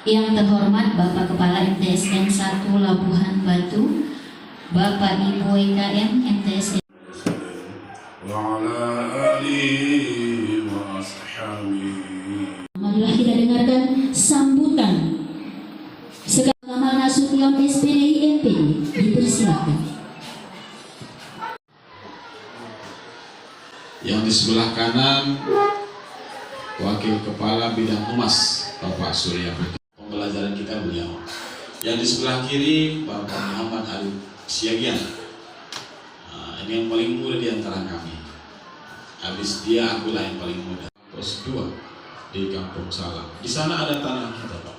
Yang terhormat Bapak Kepala MTSN 1 Labuhan Batu, Bapak Ibu EKM MTSN. Marilah kita dengarkan sambutan Sekarang Nasution SPDI MPD, dipersilakan. Yang di sebelah kanan Wakil Kepala Bidang Humas Bapak Surya Putri. Pembelajaran kita beliau. Yang di sebelah kiri Bapak Muhammad Ali Siagian. Nah, ini yang paling muda di antara kami. Habis dia akulah yang paling muda. Pos 2 di Kampung Salam. Di sana ada tanah kita, Pak.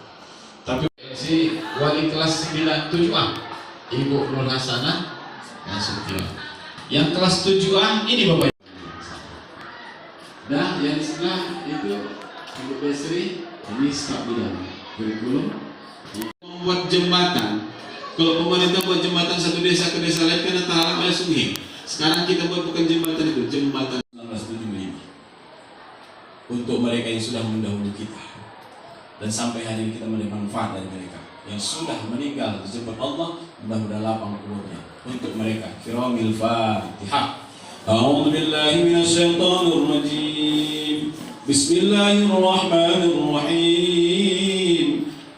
Tapi si wali kelas 97A Ibu Nur Hasanah yang kelas 7A ini Bapak. Nah, yang sebelah itu Ibu Besri, ini staf bidang kurikulum. Membuat jembatan. Kalau pemerintah buat jembatan satu desa ke desa lain karena tahan oleh sungai. Sekarang kita buat bukan jembatan itu, jembatan 1975 untuk mereka yang sudah mendahului kita. Dan sampai hari ini kita menerima manfaat dari mereka yang sudah meninggal di jalan Allah, mudah-mudahan lapang kuburnya untuk mereka. Firamil Fatihah. أعوذ بالله من الشيطان الرجيم بسم الله الرحمن الرحيم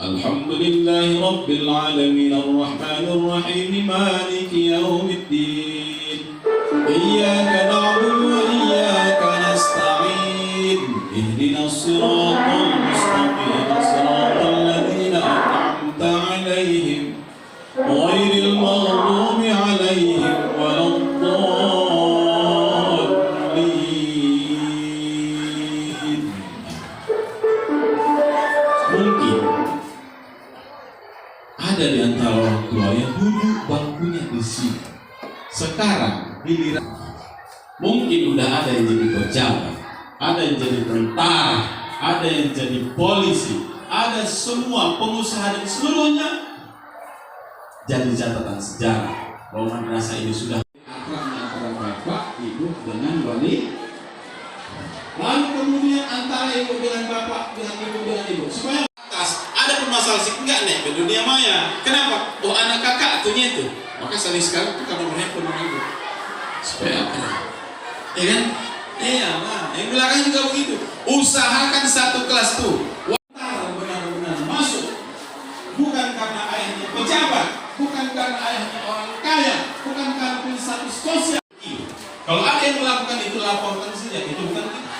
الحمد لله رب العالمين الرحمن الرحيم مالك يوم الدين إياك نعبد وإياك نستعين اهدنا الصراط المستقيم صراط الذين أنعمت عليهم غير المغضوب عليهم ولا الضالين. Ada di antara orang tua yang duduk bangkunya di sini. Sekarang giliran mungkin udah ada yang jadi pejabat, ada yang jadi tentara, ada yang jadi polisi, ada semua pengusaha dan seluruhnya jadi catatan sejarah bahwa madrasah ini sudah akrabnya antara bapak, ibu dengan wali. Lalu kemudian antara ibu dengan bapak, dengan ibu dengan ibu, supaya ada permasalahan sih enggak nih ke dunia maya. Kenapa? Oh anak kakak tuhnya itu. Maka saling sekarang itu kalau handphone orang ibu. Supaya apa? Ya kan? Iya lah. Yang belakang juga begitu. Usahakan satu kelas tuh. Benar-benar masuk. Bukan karena ayahnya pejabat, bukan karena ayahnya orang kaya, bukan karena punya status sosial. Kalau ada yang melakukan itu laporkan saja. Itu bukan kita.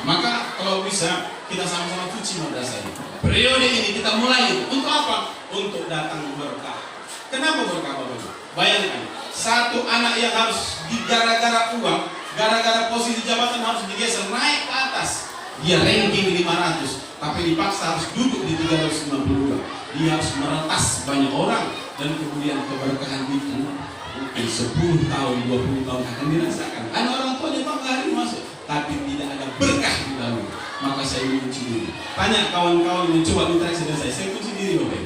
Maka kalau bisa kita sama-sama cuci madrasah ini. Periode ini kita mulai itu. Untuk apa? Untuk datang berkah. Kenapa berkah Bapak? Bayangkan, satu anak yang harus gara-gara uang, gara-gara posisi jabatan harus digeser naik ke atas. Dia ranking 500, tapi dipaksa harus duduk di 352. Dia harus meretas banyak orang dan kemudian keberkahan itu mungkin 10 tahun, 20 tahun akan dirasakan. Ada orang tuanya bangga hari masuk, tapi tidak ada berkah di dalam. Maka saya mengunci diri. Tanya kawan-kawan yang coba interaksi dengan saya kunci diri Bapak.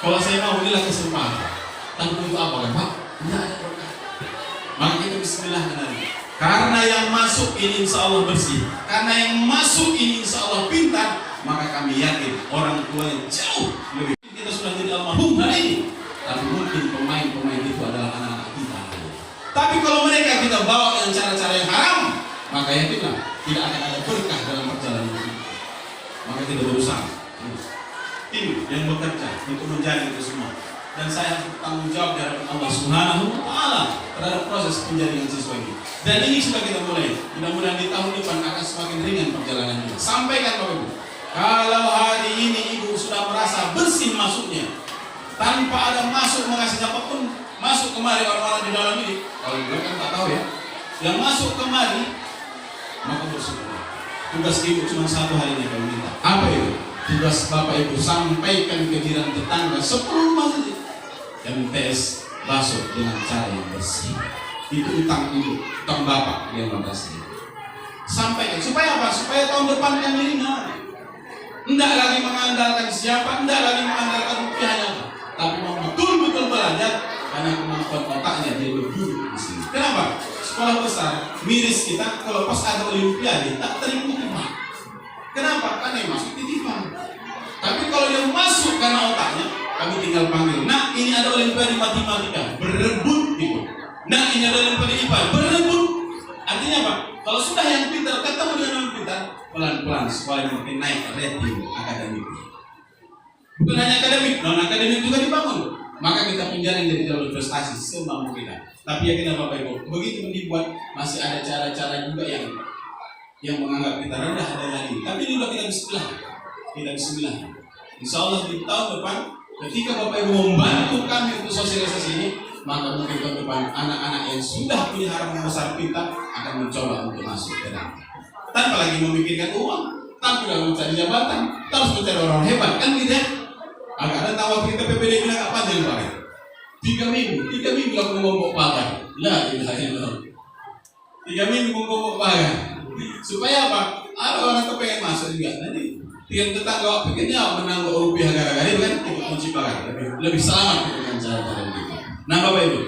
Kalau saya mau inilah kesempatan. Tapi untuk apa kan Pak? Tidak ada berkah. Maka kita bismillah nanti. Karena yang masuk ini insya Allah bersih. Karena yang masuk ini insya Allah pintar. Maka kami yakin orang tua yang jauh lebih. Kita sudah jadi almarhum hari ini. Tapi mungkin pemain-pemain itu adalah anak-anak kita. Tapi kalau mereka kita bawa dengan cara-cara yang haram, maka yakinlah tidak akan ada berkah dalam perjalanan kita. Maka kita berusaha. Ini yang bekerja untuk menjadi itu semua. Dan saya harus bertanggung jawab di hadapan Allah Subhanahu wa Ta'ala terhadap proses penjaringan siswa ini. Dan ini sudah kita mulai. Mudah-mudahan di tahun depan akan semakin ringan perjalanan kita. Sampaikan Bapak Ibu. Kalau hari ini Ibu sudah merasa bersih masuknya, tanpa ada masuk mengasih siapapun masuk kemari orang-orang di dalam ini. Kalau Ibu kan tak tahu ya. Yang masuk kemari maka bersyukur. Tugas Ibu cuma satu hari ini kalau minta. Apa itu? Tugas Bapak Ibu sampaikan ke jiran tetangga 10 rumah saja. MTS masuk dengan cara yang bersih. Itu utang Ibu, utang Bapak yang makasih. Sampaikan supaya apa? Supaya tahun depan yang ringan. Tidak lagi mengandalkan siapa, tidak lagi mengandalkan rupiahnya, tapi mau betul-betul belajar karena kemampuan otaknya dia berduduk di sini. Kenapa? Sekolah besar miris kita kalau pas ada olimpiade tak terima. Kenapa? Karena yang masuk titipan. Tapi Tapi kalau dia masuk karena otaknya, kami tinggal panggil. Nah, ini ada olimpiade matematika, berebut gitu. Nah, ini ada olimpiade IPA, berebut. Artinya apa? Kalau sudah yang pintar ketemu dengan yang pintar, pelan-pelan supaya makin naik rating akademik. Bukan hanya akademik, non akademik juga dibangun. Maka kita penjara jadi jalur prestasi semampu kita. Tapi yakin Bapak Ibu, begitu dibuat masih ada cara-cara juga yang menganggap kita rendah ada lagi. Tapi ini udah kita bismillah. Kita bismillah. Insya Allah di tahun depan ketika Bapak Ibu membantu kami untuk sosialisasi ini, maka mungkin tahun depan anak-anak yang sudah punya harapan besar kita akan mencoba untuk masuk ke dalam. Tanpa lagi memikirkan uang, tanpa lagi mencari jabatan, terus mencari orang hebat kan gitu ya. Agak ada tawar kita PPD bilang agak panjang Pak. 3 minggu aku ngomong pagar. La ilaha illallah. 3 minggu ngomong pagar. Supaya apa? Ada orang kepengen masuk juga. Nanti tiap tetangga pengennya menanggung rupiah gara-gara itu kan ikut kunci pagar. Lebih selamat dengan cara-cara begitu. Nah Bapak Ibu,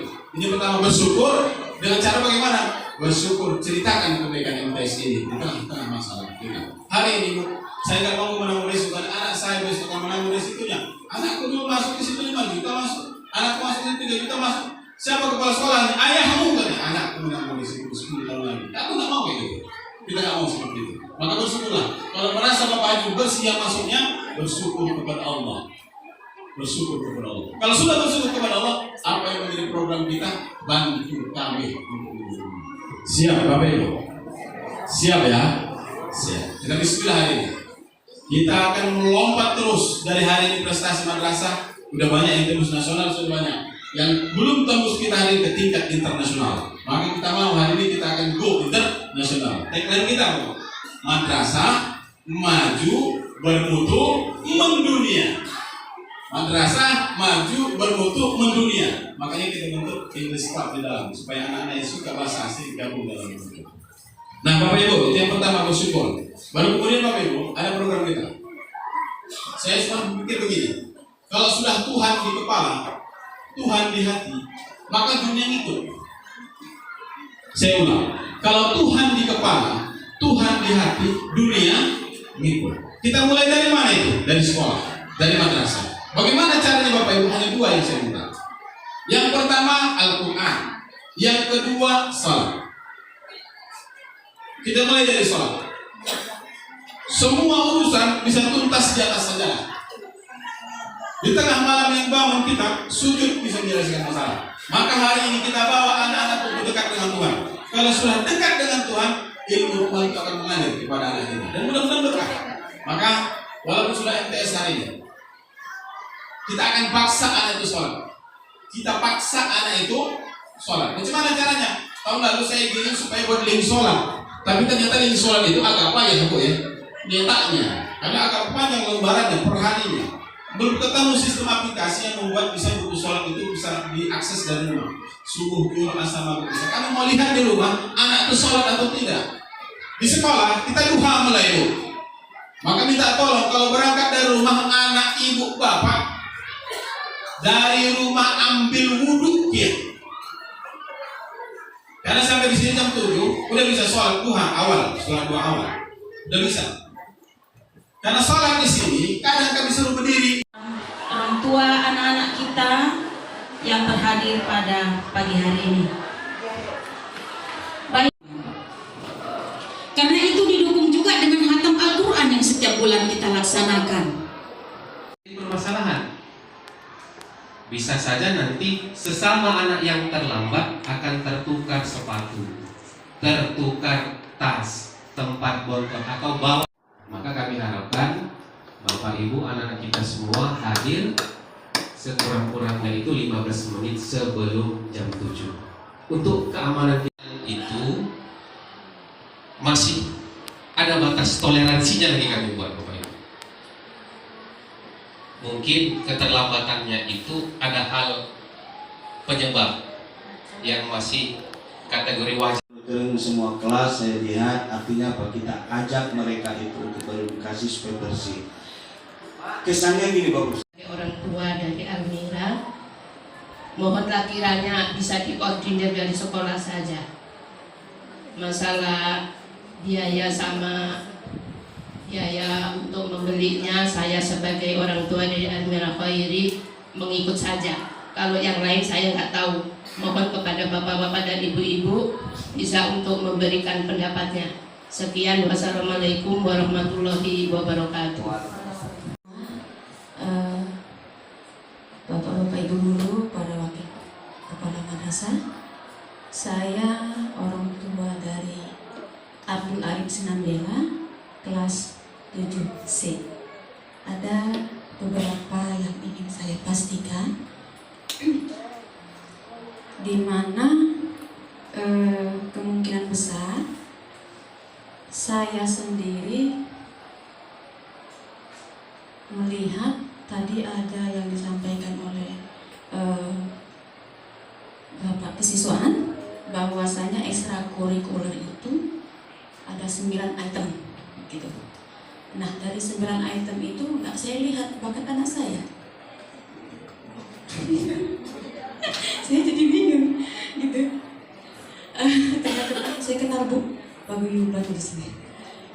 ini pertama bersyukur dengan cara bagaimana? Bersyukur, ceritakan kebaikan MTS ini di tengah-tengah masalah kita. Hari ini saya nggak mau menanggung risiko, anak saya besok akan menanggung risikonya. Anakku dulu masuk di situ 5 juta masuk, anakku masuk di 3 juta masuk. Siapa kepala sekolahnya? Ayahmu kan? Anakku menanggung risiko 10 tahun lagi. Aku nggak mau kayak gitu. Kita nggak mau seperti itu. Maka bersyukurlah. Kalau merasa Bapak Ibu bersiap masuknya, bersyukur kepada Allah. Bersyukur kepada Allah. Kalau sudah bersyukur kepada Allah, apa yang menjadi program kita? Bantu kami. Siap Bapak Ibu? Siap ya? Siap. Kita bismillah hari ini. Kita akan melompat terus dari hari ini prestasi madrasah. Udah banyak yang tembus nasional, sudah banyak. Yang belum tembus kita hari ini ke tingkat internasional. Maka kita mau hari ini kita akan go internasional. Tagline kita apa? Madrasah maju bermutu mendunia. Madrasah maju bermutu mendunia. Makanya kita bentuk English Club di dalam supaya anak-anak yang suka bahasa asing gabung dalam itu. Nah Bapak Ibu, itu yang pertama bersyukur. Baru kemudian Bapak Ibu ada program kita. Saya cuma berpikir begini, kalau sudah Tuhan di kepala, Tuhan di hati, maka dunia ngikut. Saya ulang, kalau Tuhan di kepala, Tuhan di hati, dunia ngikut. Kita mulai dari mana itu? Dari sekolah, dari madrasah. Bagaimana caranya Bapak Ibu? Hanya 2 yang saya minta. Yang pertama Al-Quran, yang kedua salat. Kita mulai dari salat. Semua urusan bisa tuntas di atas sajadah. Di tengah malam yang bangun kita sujud bisa menyelesaikan masalah. Maka hari ini kita bawa anak-anak untuk dekat dengan Tuhan. Kalau sudah dekat dengan Tuhan, ilmu Tuhan itu akan mengalir kepada anak kita. Dan mudah-mudahan berkah. Maka walaupun sudah MTS hari ini, kita akan paksa anak itu sholat. Kita paksa anak itu sholat. Bagaimana caranya? Tahun lalu saya giring supaya buat link sholat. Tapi ternyata link sholat itu agak payah Bu ya. Nyetaknya, karena agak panjang lembarannya per harinya. Belum ketemu sistem aplikasi yang membuat bisa buku sholat itu bisa diakses dari rumah. Subuh, duhur, asar, maghrib. Kamu mau lihat di rumah anak itu sholat atau tidak? Di sekolah kita duha mulai itu. Maka minta tolong kalau berangkat dari rumah anak ibu bapak, dari rumah ambil wudhu ya. Karena sampai di sini jam 7 udah bisa sholat duha awal, sholat duha awal, udah bisa. Karena sholat di sini kadang kami suruh berdiri. Orang tua anak-anak kita yang terhadir pada pagi hari ini. Baik. Karena itu didukung juga dengan khatam Al-Quran yang setiap bulan kita laksanakan. Permasalahan. Bisa saja nanti sesama anak yang terlambat akan tertukar sepatu, tertukar tas, tempat bongkar atau bawa. Maka kami harapkan Bapak Ibu anak-anak kita semua hadir sekurang-kurangnya itu 15 menit sebelum jam 7. Untuk keamanan itu masih ada batas toleransinya lagi kami buat Bapak Ibu. Mungkin keterlambatannya itu ada hal penyebab yang masih kategori wajar. Semua kelas saya lihat artinya apa, kita ajak mereka itu untuk beredukasi supaya bersih. Kesannya gini Bapak. Orang tua dari Almira, mohonlah kiranya bisa dikoordinir dari sekolah saja. Masalah biaya sama biaya untuk membelinya saya sebagai orang tua dari Almira Khairi mengikut saja. Kalau yang lain saya nggak tahu. Mohon kepada bapak-bapak dan ibu-ibu bisa untuk memberikan pendapatnya. Sekian, wassalamualaikum warahmatullahi wabarakatuh. Bapak-bapak, ibu guru, para wakil kepala madrasah, saya orang tua dari Abdul Arif Sinambela, kelas 7C. Ada beberapa yang ingin saya pastikan, di mana kemungkinan besar saya sendiri melihat tadi ada yang disampaikan oleh Bapak Kesiswaan bahwasanya ekstrakurikuler itu ada 9 item gitu. Nah, dari 9 item itu nggak saya lihat bakat anak saya. Saya jadi bingung gitu. Ternyata saya kenal Bu Yubatu di sini.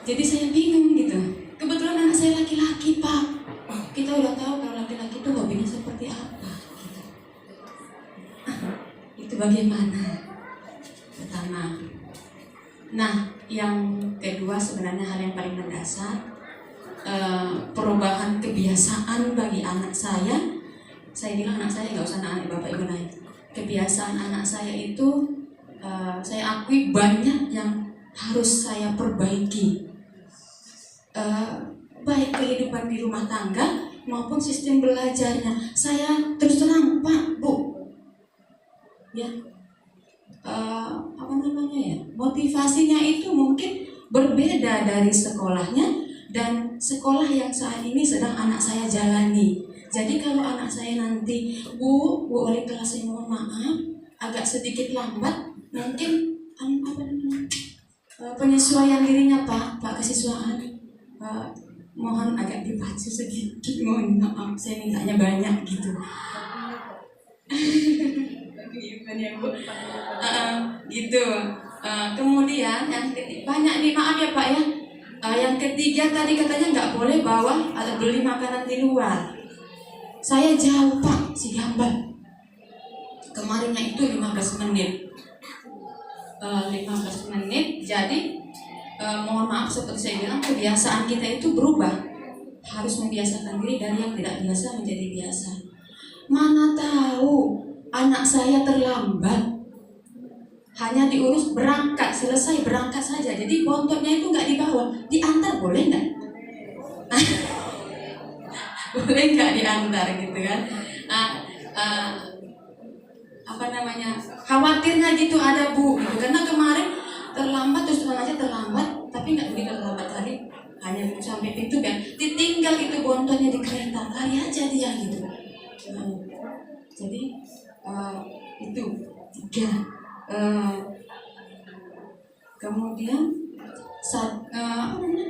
Jadi saya bingung gitu. Kebetulan anak saya laki-laki, Pak. Kita udah tahu kalau laki-laki itu hobinya seperti apa gitu. Itu bagaimana? Pertama. Nah, yang kedua sebenarnya hal yang paling mendasar, perubahan kebiasaan bagi anak saya. Saya bilang anak saya nggak usah anak bapak ibu lain. Kebiasaan anak saya itu saya akui banyak yang harus saya perbaiki. Baik kehidupan di rumah tangga maupun sistem belajarnya. Saya terus terang Pak, Bu, ya apa namanya ya, motivasinya itu mungkin berbeda dari sekolahnya dan sekolah yang saat ini sedang anak saya jalani. Jadi kalau anak saya nanti Bu wali kelas saya mohon maaf agak sedikit lambat, mungkin apa namanya penyesuaian dirinya Pak Kesiswaan, mohon agak dibaca sedikit, mohon maaf saya mintanya banyak gitu. Gitu. Kemudian yang ketiga, banyak nih maaf ya Pak ya. Yang ketiga tadi katanya nggak boleh bawa atau beli makanan di luar. Saya jauh Pak, si gambar. Kemarinnya itu 15 menit. 15 menit. Jadi mohon maaf seperti saya bilang kebiasaan kita itu berubah. Harus membiasakan diri dari yang tidak biasa menjadi biasa. Mana tahu anak saya terlambat. Hanya diurus berangkat, selesai berangkat saja. Jadi bontotnya itu nggak dibawa, diantar boleh nggak? Boleh nggak diantar gitu kan? Apa namanya? Khawatirnya gitu ada Bu, gitu. Karena kemarin terlambat terus teman aja terlambat, tapi nggak begitu terlambat tadi. Hanya sampai pintu kan, ditinggal itu bontotnya di kereta, lari aja dia gitu. Jadi itu 3. Kemudian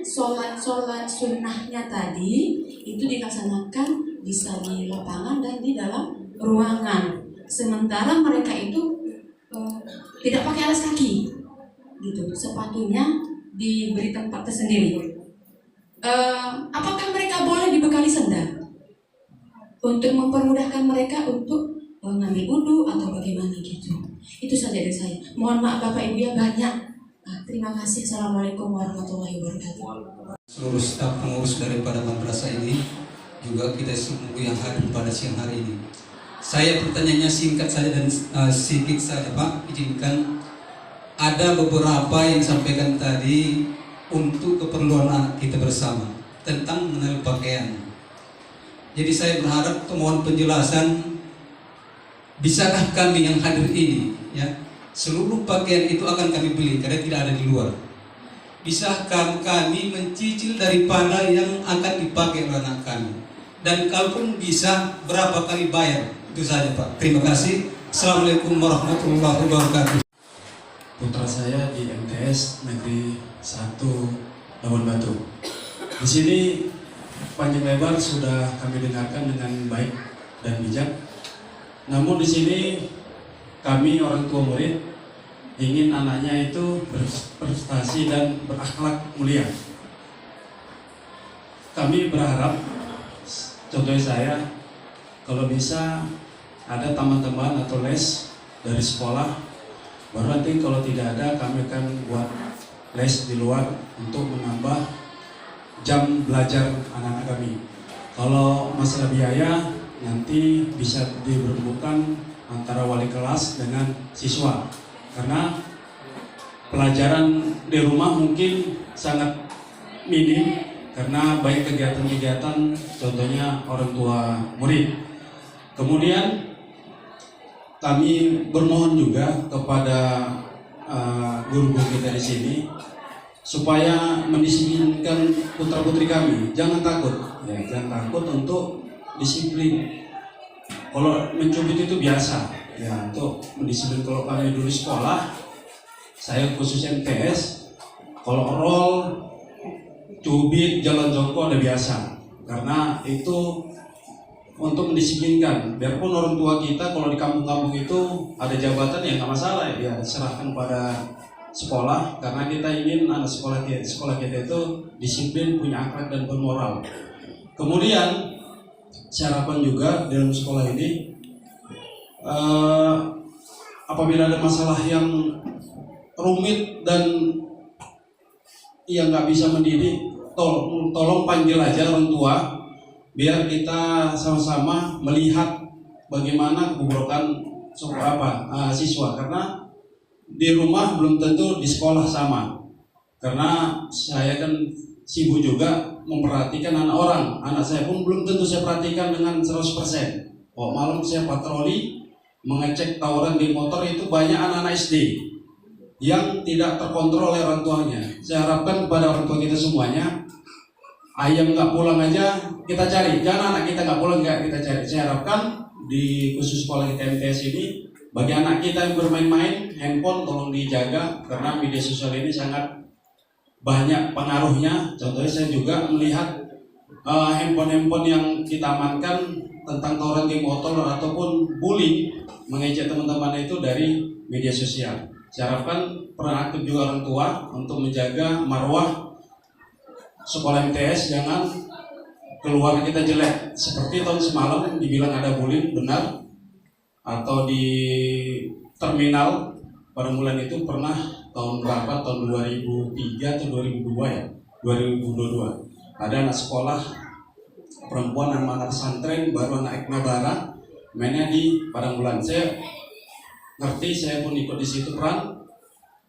sholat sunnahnya tadi itu dilaksanakan bisa di lapangan dan di dalam ruangan. Sementara mereka itu tidak pakai alas kaki, gitu. Sepatunya diberi tempat tersendiri. Apakah mereka boleh dibekali sendal untuk mempermudahkan mereka untuk mengambil wudu atau bagaimana gitu? Itu saja dari saya. Mohon maaf Bapak Ibu ya banyak. Terima kasih. Assalamualaikum warahmatullahi wabarakatuh. Seluruh staf pengurus daripada madrasah ini juga kita semua yang hadir pada siang hari ini. Saya pertanyaannya singkat saja dan sedikit saja Pak. Izinkan ada beberapa yang disampaikan tadi untuk keperluan anak kita bersama tentang mengenai pakaian. Jadi saya berharap mohon penjelasan. Bisakah kami yang hadir ini, ya, seluruh pakaian itu akan kami beli karena tidak ada di luar. Bisakah kami mencicil daripada yang akan dipakai oleh anak kami? Dan kalaupun bisa, berapa kali bayar? Itu saja Pak. Terima kasih. Assalamualaikum warahmatullahi wabarakatuh. Putra saya di MTS Negeri 1 Labuan Batu. Di sini panjang lebar sudah kami dengarkan dengan baik dan bijak. Namun di sini kami orang tua murid ingin anaknya itu berprestasi dan berakhlak mulia. kami berharap, contohnya saya, kalau bisa ada teman-teman atau les dari sekolah, baru nanti kalau tidak ada kami akan buat les di luar untuk menambah jam belajar anak-anak kami. Kalau masalah biaya nanti bisa diberbukan antara wali kelas dengan siswa, karena pelajaran di rumah mungkin sangat minim karena banyak kegiatan-kegiatan, contohnya orang tua murid. Kemudian kami bermohon juga kepada guru-guru kita di sini supaya mendisiplinkan putra-putri kami. Jangan takut, ya, jangan takut untuk disiplin. Kalau mencubit itu biasa, ya, untuk mendisiplin. Kalau kami dulu sekolah, saya khusus MTS, kalau roll, cubit, jalan jongkok udah biasa, karena itu untuk mendisiplinkan. Biarpun orang tua kita kalau di kampung-kampung itu ada jabatan ya nggak masalah, ya serahkan pada sekolah, karena kita ingin anak sekolah kita itu disiplin, punya akhlak dan bermoral. Kemudian saya harapkan juga dalam sekolah ini apabila ada masalah yang rumit dan yang nggak bisa mendidik, tolong panggil aja orang tua, biar kita sama-sama melihat bagaimana kebobrokan siswa, karena di rumah belum tentu di sekolah sama. Karena saya kan sibuk juga memperhatikan anak orang, anak saya pun belum tentu saya perhatikan dengan 100%. Malam saya patroli mengecek tawuran di motor, itu banyak anak-anak SD yang tidak terkontrol oleh orang tuanya. Saya harapkan kepada orang tua kita semuanya, ayam nggak pulang aja kita cari, jangan anak kita nggak pulang nggak kita cari. Saya harapkan di khusus sekolah kita MTS ini, bagi anak kita yang bermain-main, handphone tolong dijaga, karena media sosial ini sangat banyak pengaruhnya. Contohnya saya juga melihat handphone yang kita amankan tentang tawuran geng motor ataupun bullying, mengejek teman-teman itu dari media sosial. Saya harapkan peran aktif juga orang tua untuk menjaga marwah sekolah MTS, jangan keluar kita jelek. Seperti tahun semalam dibilang ada bullying, benar, atau di terminal pada bulan itu pernah tahun berapa, tahun 2003 atau 2002 ya, 2022, ada anak sekolah perempuan anak pesantren baru anak Eknabara mainnya di Padang Bulan. Saya ngerti, saya pun ikut di situ peran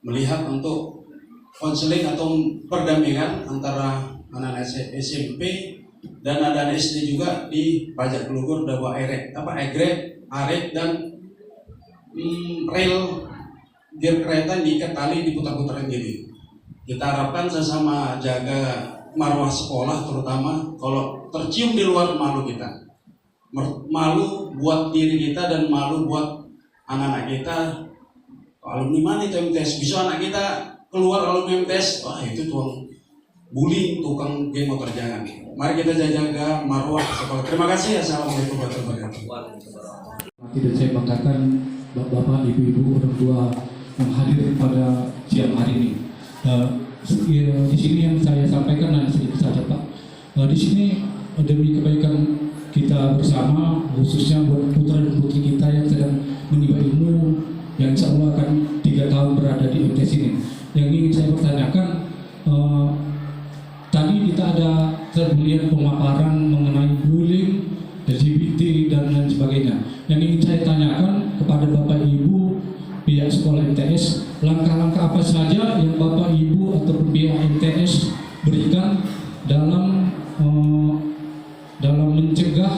melihat untuk konseling atau perdampingan antara anak SMP dan ada anak SD juga di Pajak Kelugur, Dawa Arek dan rel gear kereta diikat tali diputar-putar gini. Kita harapkan sesama jaga marwah sekolah, terutama kalau tercium di luar, malu kita, malu buat diri kita dan malu buat anak-anak kita. Alumni mana itu MTS, bisa anak kita keluar alumni MTS, wah itu tukang bullying, tukang geng motor, jangan. Mari kita jaga marwah sekolah. Terima kasih. Assalamualaikum warahmatullahi wabarakatuh. Tidak saya banggakan bapak, ibu-ibu, orang tua yang hadir pada siang hari ini. Di sini yang saya sampaikan hanya sedikit saja Pak. Di sini demi kebaikan kita bersama, khususnya buat putra dan putri kita yang sedang menimba ilmu, yang insya Allah akan 3 tahun berada di MTS ini. Yang ingin saya pertanyakan, tadi kita ada melihat pemaparan mengenai bullying, LGBT dan lain sebagainya. Yang ingin saya tanyakan kepada Bapak Ibu pihak sekolah MTS, langkah-langkah apa saja yang Bapak Ibu atau pihak MTS berikan dalam mencegah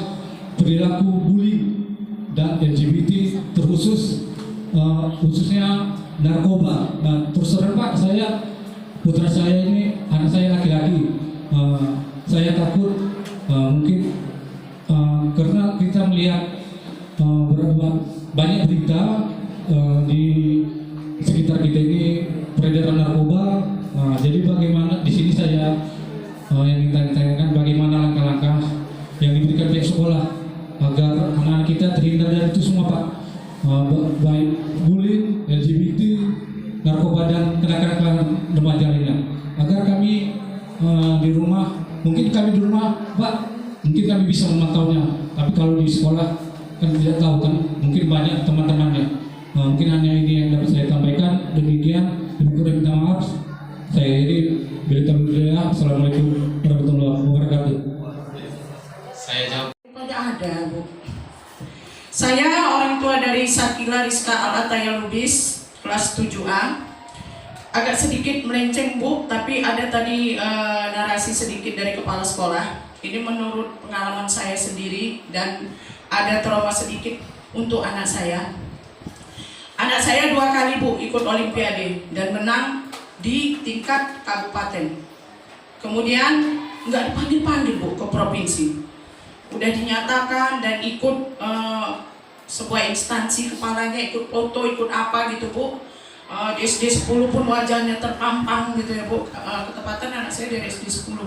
perilaku bullying dan LGBT, terkhusus khususnya narkoba. Nah, terus terang Pak, putra saya ini, anak saya laki-laki, saya takut mungkin karena kita melihat banyak berita di sekitar kita ini peredaran narkoba. Jadi bagaimana di sini saya yang ingin tanyakan, bagaimana langkah-langkah yang diberikan pihak sekolah agar anak-anak kita terhindar dari itu semua Pak, baik bullying, LGBT, narkoba dan kenakalan remaja lainnya, agar kami di rumah mungkin kami di rumah, Pak, mungkin kami bisa memantaunya, tapi kalau di sekolah kan tidak tahu kan, mungkin banyak teman-temannya. Mungkin hanya ini yang dapat saya sampaikan. Demikian, lebih kurang minta maaf. Saya ini berita berita. Assalamualaikum warahmatullahi wabarakatuh. Saya jawab. Ada, Bu. Saya orang tua dari Sakila Rizka Al-Ataya Lubis, kelas 7A. Agak sedikit melenceng, Bu, tapi ada tadi narasi sedikit dari kepala sekolah. Ini menurut pengalaman saya sendiri dan ada trauma sedikit untuk anak saya. Anak saya 2 kali, Bu, ikut olimpiade dan menang di tingkat kabupaten. Kemudian nggak dipanggil-panggil, Bu, ke provinsi. Udah dinyatakan dan ikut sebuah instansi, kepalanya ikut foto, ikut apa gitu, Bu. Di SD 10 pun wajahnya terpampang gitu ya, Bu. Ketepatan anak saya dari SD 10.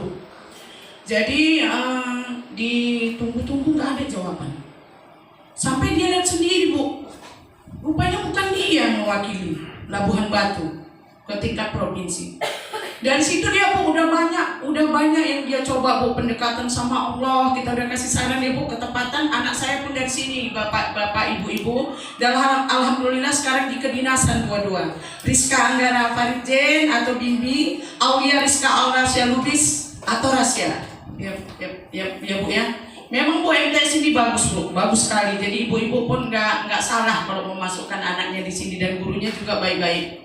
Jadi ditunggu-tunggu nggak ada jawaban. Sampai dia lihat sendiri, Bu. Rupanya bukan dia yang mewakili Labuhan Batu ke tingkat provinsi. Dari situ dia, Bu, udah banyak yang dia coba, Bu, pendekatan sama Allah. Kita udah kasih saran ya, Bu, ketepatan. Anak saya pun dari sini, bapak ibu-ibu, dan alhamdulillah sekarang di kedinasan dua-dua. Rizka Anggara Faridjen atau Bimbi, Aulia Rizka Al-Rasya Lubis atau Rasya. Ya, Bu ya. Memang, Bu, MTS ini bagus, Bu, bagus sekali. Jadi ibu-ibu pun nggak salah kalau memasukkan anaknya di sini, dan gurunya juga baik-baik.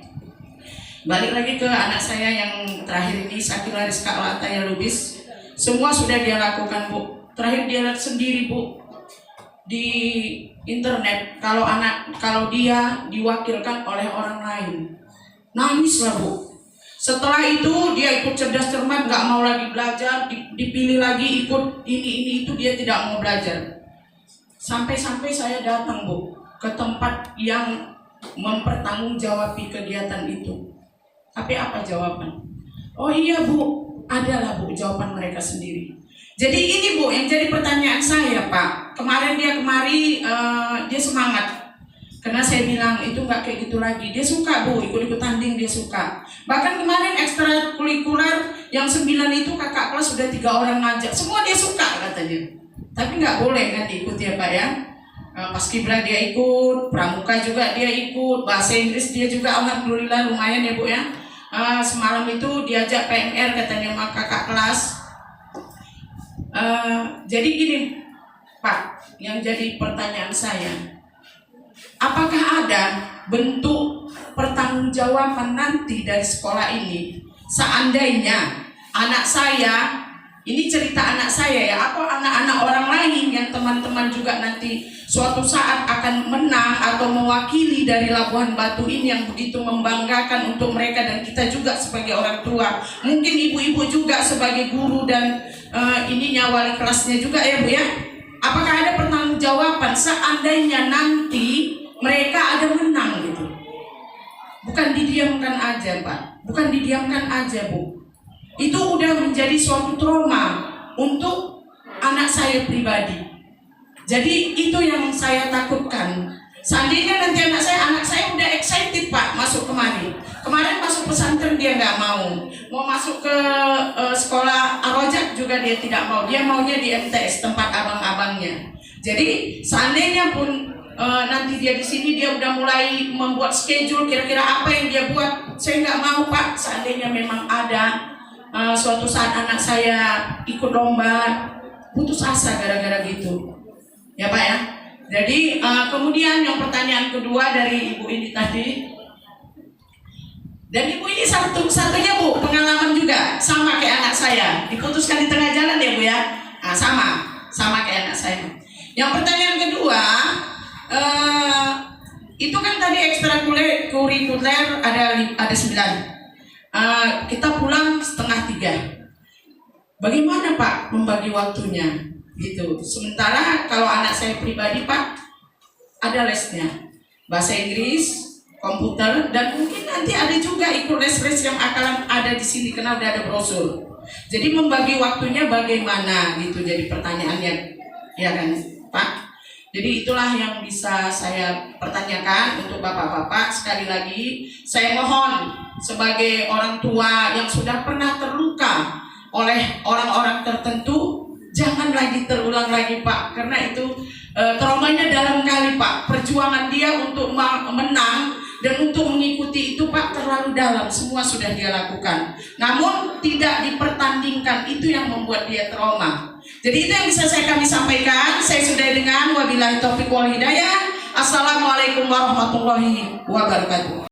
Balik lagi ke anak saya yang terakhir ini, Sakila Rizka Al-Ataya Lubis. Semua sudah dia lakukan, Bu. Terakhir dia lihat sendiri, Bu, di internet kalau dia diwakilkan oleh orang lain. Nangis lah, Bu. Setelah itu dia ikut cerdas cermat, nggak mau lagi belajar, dipilih lagi ikut ini itu, dia tidak mau belajar. Sampai-sampai saya datang, Bu, ke tempat yang mempertanggungjawabi kegiatan itu. Tapi apa jawaban? Oh iya, Bu, adalah, Bu, jawaban mereka sendiri. Jadi ini, Bu, yang jadi pertanyaan saya, Pak. Kemarin dia dia semangat. Karena saya bilang itu nggak kayak gitu lagi. Dia suka, Bu, ikut-ikut tanding, dia suka. Bahkan kemarin ekstrakurikuler yang 9 itu kakak kelas sudah 3 orang ngajak. Semua dia suka katanya. Tapi nggak boleh kan diikut ya, Pak ya. Paskibra dia ikut, pramuka juga dia ikut, bahasa Inggris dia juga alhamdulillah lumayan ya, Bu ya. Semalam itu diajak PMR katanya sama kakak kelas. Jadi gini, Pak, yang jadi pertanyaan saya, apakah ada bentuk pertanggungjawaban nanti dari sekolah ini seandainya anak saya, ini cerita anak saya ya, atau anak-anak orang lain yang teman-teman juga nanti suatu saat akan menang atau mewakili dari Labuhan Batu ini yang begitu membanggakan untuk mereka dan kita juga sebagai orang tua, mungkin ibu-ibu juga sebagai guru dan ininya wali kelasnya juga ya, Bu ya. Apakah ada pertanggungjawaban seandainya nanti mereka ada menang gitu? Bukan didiamkan aja, Pak. Bukan didiamkan aja, Bu. Itu udah menjadi suatu trauma untuk anak saya pribadi. Jadi itu yang saya takutkan. Seandainya nanti anak saya udah excited, Pak, masuk kemari. Kemarin masuk pesantren dia nggak mau masuk ke sekolah Ar-Rojak juga dia tidak mau. Dia maunya di MTS tempat abang-abangnya. Jadi seandainya pun nanti dia di sini dia udah mulai membuat schedule kira-kira apa yang dia buat, saya nggak mau, Pak. Seandainya memang ada suatu saat anak saya ikut lomba, putus asa gara-gara gitu, ya, Pak ya. Jadi kemudian yang pertanyaan kedua dari ibu ini tadi, dan ibu ini satunya, Bu, pengalaman juga sama kayak anak saya, diputuskan di tengah jalan ya, Bu ya. Nah, sama kayak anak saya. Yang pertanyaan kedua, itu kan tadi ekstrakurikuler ada 9. Kita pulang 2:30. Bagaimana, Pak, membagi waktunya gitu? Sementara kalau anak saya pribadi, Pak, ada lesnya bahasa Inggris, komputer, dan mungkin nanti ada juga ikut les-les yang akan ada di sini karena udah ada brosur. Jadi membagi waktunya bagaimana gitu jadi pertanyaannya, ya kan, Pak? Jadi itulah yang bisa saya pertanyakan untuk bapak-bapak. Sekali lagi saya mohon sebagai orang tua yang sudah pernah terluka oleh orang-orang tertentu, jangan lagi terulang lagi Pak, karena itu traumanya dalam kali Pak. Perjuangan dia untuk menang dan untuk mengikuti itu Pak terlalu dalam, semua sudah dia lakukan. Namun tidak dipertandingkan, itu yang membuat dia trauma. Jadi itu yang bisa kami sampaikan. Saya sudah dengan wabillahi taufiq wal hidayah. Assalamualaikum warahmatullahi wabarakatuh.